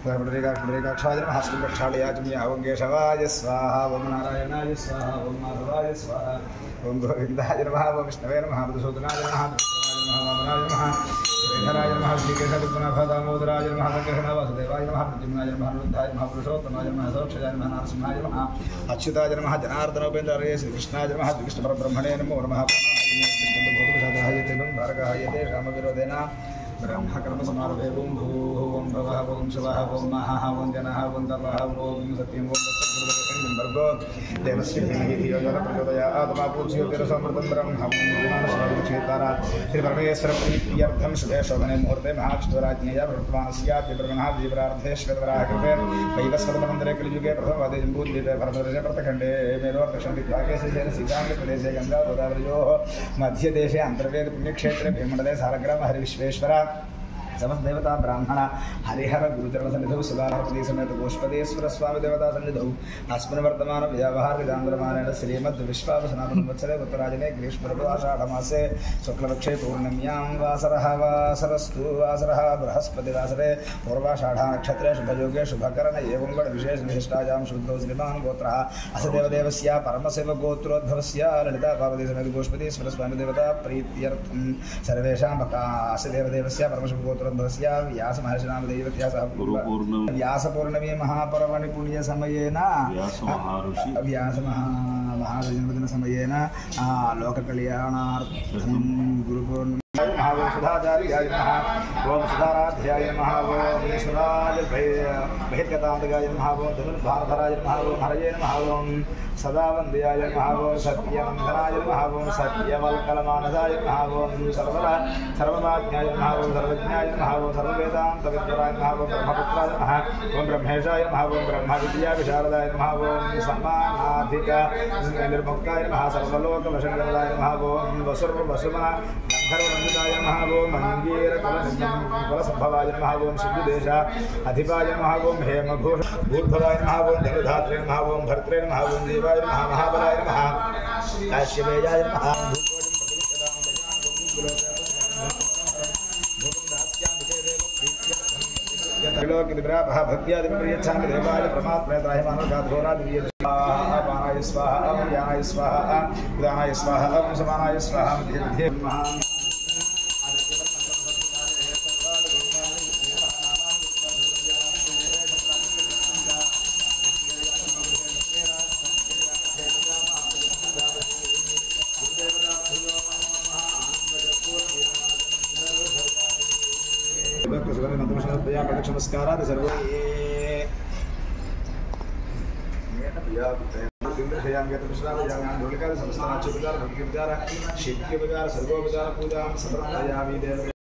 पुंडरीकाक्षाय नमः हस्तिप्रक्षालयाचम्य ओं केशवाय स्वाहा ओं नारायणाय स्वाहा ओं माधवाय स्वाहा ओं गोविन्दाय नमः ओं विष्णवे नमः मधुसूदनाय नमः वामनाय नमः श्रीधराय नमः श्रीकेशवपद्मनाभदामोदराय नमः संकर्षणाय वासुदेवाय नमः प्रद्युम्नाय नमः अनिरुद्धाय नमः पुरुषोत्तमाय नमः सौक्षजाय नमः नरसिंहाय नमः अच्युताय नमः जनार्दनोपेन्द्राय श्रीकृष्णाय नमः श्रीकृष्णपरब्रह्मणे नमो नमः भार्गहायते रामविरोधेन ब्रह्मकर्मसमारभे ओं भूः ओं भवः ओं शिवः ओं महः ओं जनः ओं तपः ओं सत्यं ओं भर्गो देवस्य धीमहि धियो यो न प्रचोदयात् मा पूज्योतिरसमृतं ब्रह्मं विमानस्वामिक्षेतारा श्रीपरमेश्वरप्रीत्यर्थं शुभे शोभने मुहूर्ते महाविष्णुराज्ञया प्रवर्तमानस्याद्य ब्रह्मणः दीपरार्धे श्वेतवराहकृते वैवस्वतमन्दिरे कलियुगे प्रथमवादे जम्बूद्वीपे भरतवर्षे प्रथखण्डे मेरोर्दक्षिणदिग्भागे श्रीशैल सीताङ्गप्रदेशे गङ्गा गोदावर्योः मध्यदेशे अन्तर्वेद पुण्यक्षेत्रे भीमण्डले सालग्राम हरिविश्वेश्वर समस्त देवता ब्राह्मण हरिहर गुरुचरण सन्निधौ शिवाहरपति समेत गोष्पदेश्वर स्वामी देवता सन्निधौ अस्मिन् वर्तमान व्यावहार विदान्द्रमानेन श्रीमद् विश्वावसनातन वत्सरे उत्तरायणे ग्रीष्मर्षाढमासे शुक्लपक्षे पूर्णम्यां वासरस्तु वासरः बृहस्पतिवासरे पूर्वाषाढा नक्षत्रे शुभयोगे शुभकरण एवं गण विशेष विशिष्टायां शुद्धौ श्रीमान् गोत्रः अस्य देवदेवस्य परमशिव गोत्रोद्भवस्य ललिता पार्वती समेत गोष्पदेश्वर स्वामी देवता प्रीत्यर्थं सर्वेषां अस्य देवदेवस्य परमशिव गोत्र व्यास महर्षिनामदेवत्या सह व्यासपूर्णमी महापर्वणि पुण्यसमयेन व्यास महाजन्मदिन समयेन लोककल्याणार्थं गुरुपूर्णिमा ओं सुधाचार्याय नमः ओं सुधाराध्याय नमः ओं सुराजभैर्गतान्तकाय नमः ओं धनुर्भारधराय नमः ओं हरये नमः ओं सदावन्द्याय नमः ओं सत्यनन्दनाय नमः ओं सत्यवल्कलमानसाय नमः ओं सर्ववाज्ञाय नमः ओं सर्वज्ञाय नमः ओं सर्ववेदान्तविद्वराय नमः ओं ब्रह्मपुत्राय नमः ओं ब्रह्मेशाय नमः ओं ब्रह्मविद्याविशारदाय नमः ओं समानाधिक निर्मुक्ताय नमः सर्वलोकवशङ्कराय नमः ओं वसुर्वसुमना गन्धर्ववन्दिताय नमः ओं मङ्गीरकुलसम्भवाय नमः ओं सिन्धुदेश अधिपाय नमः ओं हेमभूर्भवाय नमः ओं धनुधात्रे नमः ओं भर्त्रे नमः ओं देवाय नमः महाबलाय नमः काश्यपेयाय नमः त्रिलोकिदिव्रापः भक्त्यादिप्रियच्छामि देवाय परमात्मने त्रायमानोगाधोरादिव्याय स्वाहा ओं यानाय स्वाहा उदानाय स्वाहा ओं समानाय स्वाहा मध्ये नमस्कारादि सर्वे ढोलिका समस्ताच्युपचार भक्तिपचार शिव्योपचार सर्वोपचार पूजा समर्पयामि।